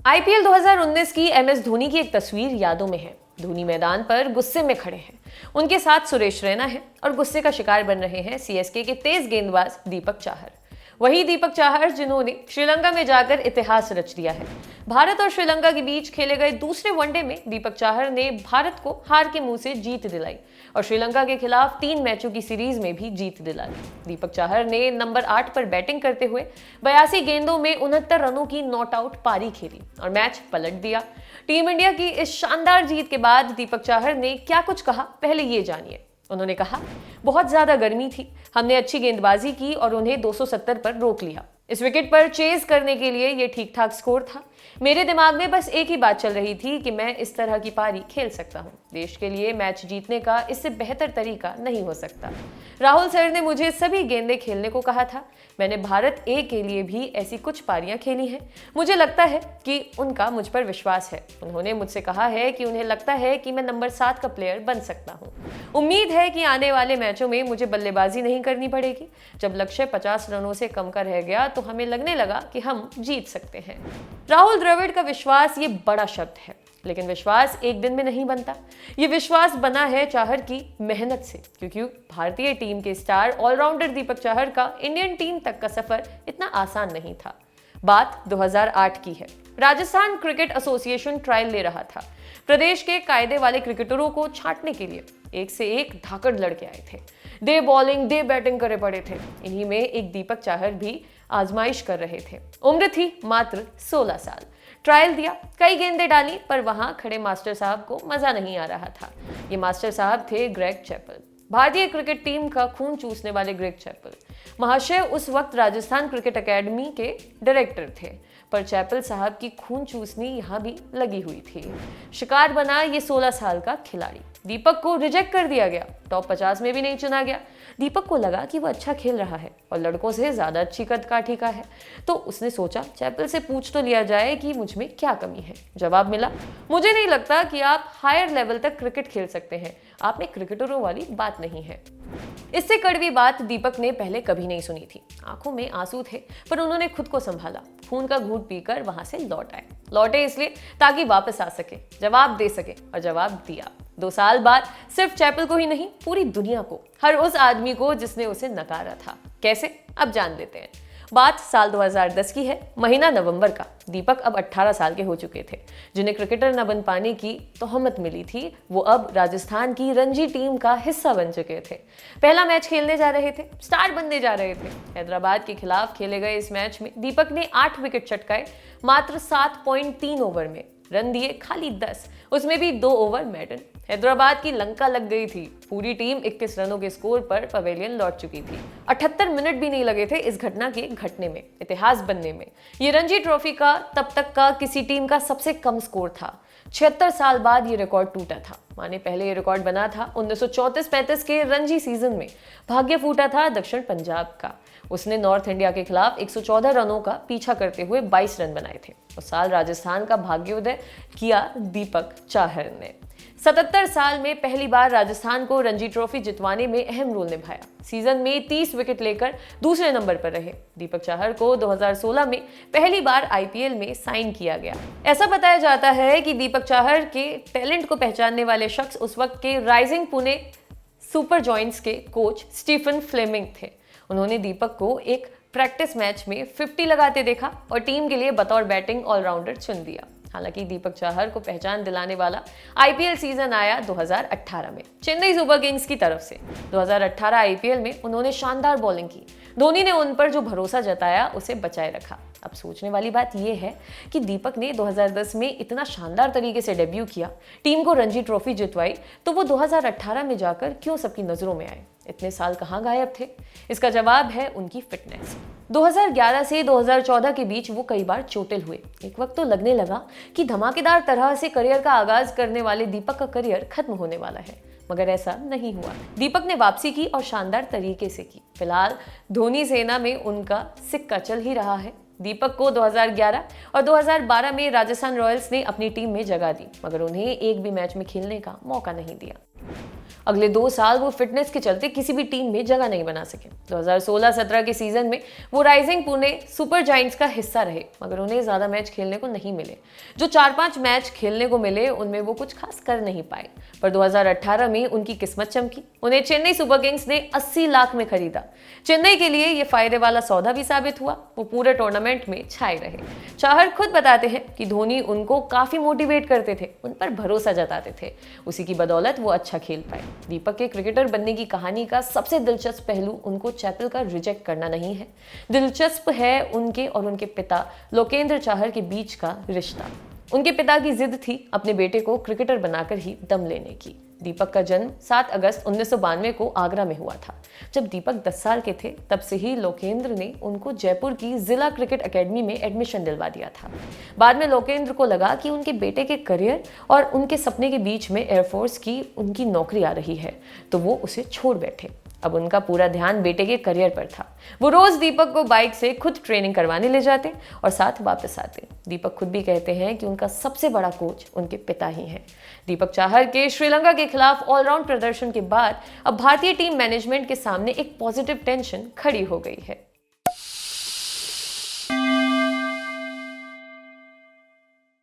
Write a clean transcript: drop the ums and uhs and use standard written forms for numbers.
IPL 2019 की MS Dhoni की एक तस्वीर यादों में है। धोनी मैदान पर गुस्से में खड़े हैं, उनके साथ सुरेश रैना है और गुस्से का शिकार बन रहे हैं सीएसके के तेज गेंदबाज दीपक चाहर। वही दीपक चाहर जिन्होंने श्रीलंका में जाकर इतिहास रच दिया है। भारत और श्रीलंका के बीच खेले गए दूसरे वनडे में दीपक चाहर ने भारत को हार के मुंह से जीत दिलाई और श्रीलंका के खिलाफ 3 मैचों की सीरीज में भी जीत दिलाई। दीपक चाहर ने नंबर 8 पर बैटिंग करते हुए 82 गेंदों में 69 रनों की नॉट आउट पारी खेली और मैच पलट दिया। टीम इंडिया की इस शानदार जीत के बाद दीपक चाहर ने क्या कुछ कहा, पहले ये जानिए। उन्होंने कहा, बहुत ज्यादा गर्मी थी, हमने अच्छी गेंदबाजी की और उन्हें 270 पर रोक लिया। इस विकेट पर चेज करने के लिए ये ठीक ठाक स्कोर था। मेरे दिमाग में बस एक ही बात चल रही थी कि मैं इस तरह की पारी खेल सकता हूँ। देश के लिए मैच जीतने का इससे बेहतर तरीका नहीं हो सकता। राहुल सर ने मुझे सभी गेंदें खेलने को कहा था। मैंने भारत ए के लिए भी ऐसी कुछ पारियां खेली हैं। मुझे लगता है कि उनका मुझ पर विश्वास है। उन्होंने मुझसे कहा है कि उन्हें लगता है कि मैं नंबर 7 का प्लेयर बन सकता हूँ। उम्मीद है कि आने वाले मैचों में मुझे बल्लेबाजी नहीं करनी पड़ेगी। जब लक्ष्य 50 रनों से कम का रह गया तो हमें लगने लगा कि हम जीत सकते हैं। राहुल द्रविड़ का विश्वास ये बड़ा शब्द है, लेकिन विश्वास एक दिन में नहीं बनता। ये विश्वास बना है चाहर की मेहनत से, क्योंकि भारतीय टीम के स्टार ऑलराउंडर दीपक चाहर का इंडियन टीम तक का सफर इतना आसान नहीं था। बात 2008 की है। राजस्थान क्रिकेट एसोसिएशन ट्रायल ले रहा था। प्रदेश के कायदे वाले क्रिकेटरों को छांटने के लिए एक से एक धाकड़ लड़के आए थे। डे बॉलिंग डे बैटिंग करे पड़े थे। इन्हीं में एक दीपक चाहर भी आजमाइश कर रहे थे। उम्र थी मात्र 16 साल। ट्रायल दिया, कई गेंदें डाली, पर वहां खड़े मास्टर साहब को मजा नहीं आ रहा था। ये मास्टर साहब थे ग्रेग चैपल, भारतीय क्रिकेट टीम का खून चूसने वाले ग्रेग चैपल महाशय उस वक्त राजस्थान क्रिकेट एकेडमी के डायरेक्टर थे। पर चैपल साहब की खून चूसनी यहाँ भी लगी हुई थी। शिकार बना ये 16 साल का खिलाड़ी। दीपक को रिजेक्ट कर दिया गया, टॉप 50 में भी नहीं चुना गया। दीपक को लगा कि वो अच्छा खेल रहा है और लड़कों से ज्यादा अच्छी कदकाठी का है, तो उसने सोचा चैपल से पूछ तो लिया जाए कि मुझ में क्या कमी है। जवाब मिला, मुझे नहीं लगता कि आप हायर लेवल तक क्रिकेट खेल सकते हैं, आप में क्रिकेटरों वाली बात नहीं है। इससे कड़वी बात दीपक ने पहले कभी नहीं सुनी थी। आंखों में आंसू थे, पर उन्होंने खुद को संभाला। खून का घूंट पीकर वहां से लौट आए। लौटे इसलिए ताकि वापस आ सके, जवाब दे सके, और जवाब दिया। 2 साल बाद सिर्फ चैपल को ही नहीं, पूरी दुनिया को, हर उस आदमी को जिसने उसे नकारा था। कैसे, अब जान लेते हैं। बात साल 2010 की है, महीना नवंबर का। दीपक अब 18 साल के हो चुके थे। जिन्हें क्रिकेटर न बन पाने की तोहमत मिली थी, वो अब राजस्थान की रणजी टीम का हिस्सा बन चुके थे। पहला मैच खेलने जा रहे थे, स्टार बनने जा रहे थे। हैदराबाद के खिलाफ खेले गए इस मैच में दीपक ने 8 विकेट चटकाए, मात्र 7.3 ओवर में। रन दिए खाली 10, उसमें भी 2 ओवर मेडन। हैदराबाद की लंका लग गई थी। पूरी टीम 21 रनों के स्कोर पर पवेलियन लौट चुकी थी। 78 मिनट भी नहीं लगे थे इस घटना के घटने में, इतिहास बनने में। ये रणजी ट्रॉफी का तब तक का किसी टीम का सबसे कम स्कोर था। 76 साल बाद ये रिकॉर्ड टूटा था। माने पहले ये रिकॉर्ड बना था 1934-35 के रणजी सीजन में। भाग्य फूटा था दक्षिण पंजाब का। उसने नॉर्थ इंडिया के खिलाफ 114 रनों का पीछा करते हुए 22 रन बनाए थे। उस साल राजस्थान का भाग्योदय किया दीपक चाहर ने। 77 साल में पहली बार राजस्थान को रणजी ट्रॉफी जितवाने में अहम रोल निभाया। सीजन में 30 विकेट लेकर दूसरे नंबर पर रहे। दीपक चाहर को 2016 में पहली बार आईपीएल में साइन किया गया। ऐसा बताया जाता है कि दीपक चाहर के टैलेंट को पहचानने वाले शख्स उस वक्त के राइजिंग पुणे सुपर जॉइंट्स के कोच स्टीफन फ्लेमिंग थे। उन्होंने दीपक को एक प्रैक्टिस मैच में 50 लगाते देखा और टीम के लिए बतौर बैटिंग ऑलराउंडर चुन दिया। हालांकि दीपक चाहर को पहचान दिलाने वाला आईपीएल सीजन आया 2018 में चेन्नई सुपर किंग्स की तरफ से। 2018 आईपीएल में उन्होंने शानदार बॉलिंग की। धोनी ने उन पर जो भरोसा जताया उसे बचाए रखा। अब सोचने वाली बात यह है कि दीपक ने 2010 में इतना शानदार तरीके से डेब्यू किया, टीम को रणजी ट्रॉफी जितवाई, तो वो 2018 में जाकर क्यों सबकी नजरों में आए? इतने साल कहाँ गायब थे? इसका जवाब है उनकी फिटनेस। 2011 से 2014 के बीच वो कई बार चोटिल हुए। एक वक्त तो लगने लगा कि धमाकेदार तरह से करियर का आगाज करने वाले दीपक का करियर खत्म होने वाला है, मगर ऐसा नहीं हुआ। दीपक ने वापसी की और शानदार तरीके से की। फिलहाल धोनी सेना में उनका सिक्का चल ही रहा है। दीपक को 2011 और 2012 में राजस्थान रॉयल्स ने अपनी टीम में जगह दी, मगर उन्हें एक भी मैच में खेलने का मौका नहीं दिया। अगले 2 साल वो फिटनेस के चलते किसी भी टीम में जगह नहीं बना सके। 2016-17 के सीजन में वो राइजिंग पुणे सुपर जायंट्स का हिस्सा रहे, मगर उन्हें ज्यादा मैच खेलने को नहीं मिले। जो 4-5 मैच खेलने को मिले उनमें वो कुछ खास कर नहीं पाए। पर 2018 में उनकी किस्मत चमकी। उन्हें चेन्नई सुपर किंग्स ने 80 लाख में खरीदा। चेन्नई के लिए ये फायदे वाला सौदा भी साबित हुआ। वो पूरे टूर्नामेंट में छाए रहे। चाहर खुद बताते हैं कि धोनी उनको काफी मोटिवेट करते थे, उन पर भरोसा जताते थे। उसी की बदौलत वो अच्छा खेल पाए। दीपक के क्रिकेटर बनने की कहानी का सबसे दिलचस्प पहलू उनको चैपल का रिजेक्ट करना नहीं है, दिलचस्प है उनके और उनके पिता लोकेंद्र चाहर के बीच का रिश्ता। उनके पिता की जिद थी अपने बेटे को क्रिकेटर बनाकर ही दम लेने की। दीपक का जन्म 7 अगस्त 1992 को आगरा में हुआ था। जब दीपक 10 साल के थे तब से ही लोकेंद्र ने उनको जयपुर की जिला क्रिकेट एकेडमी में एडमिशन दिलवा दिया था। बाद में लोकेंद्र को लगा कि उनके बेटे के करियर और उनके सपने के बीच में एयरफोर्स की उनकी नौकरी आ रही है, तो वो उसे छोड़ बैठे। अब उनका पूरा ध्यान बेटे के करियर पर था। वो रोज दीपक को बाइक से खुद ट्रेनिंग करवाने ले जाते और साथ वापस आते। दीपक खुद भी कहते हैं कि उनका सबसे बड़ा कोच उनके पिता ही हैं। दीपक चाहर के श्रीलंका के खिलाफ ऑलराउंड प्रदर्शन के बाद अब भारतीय टीम मैनेजमेंट के सामने एक पॉजिटिव टेंशन खड़ी हो गई है।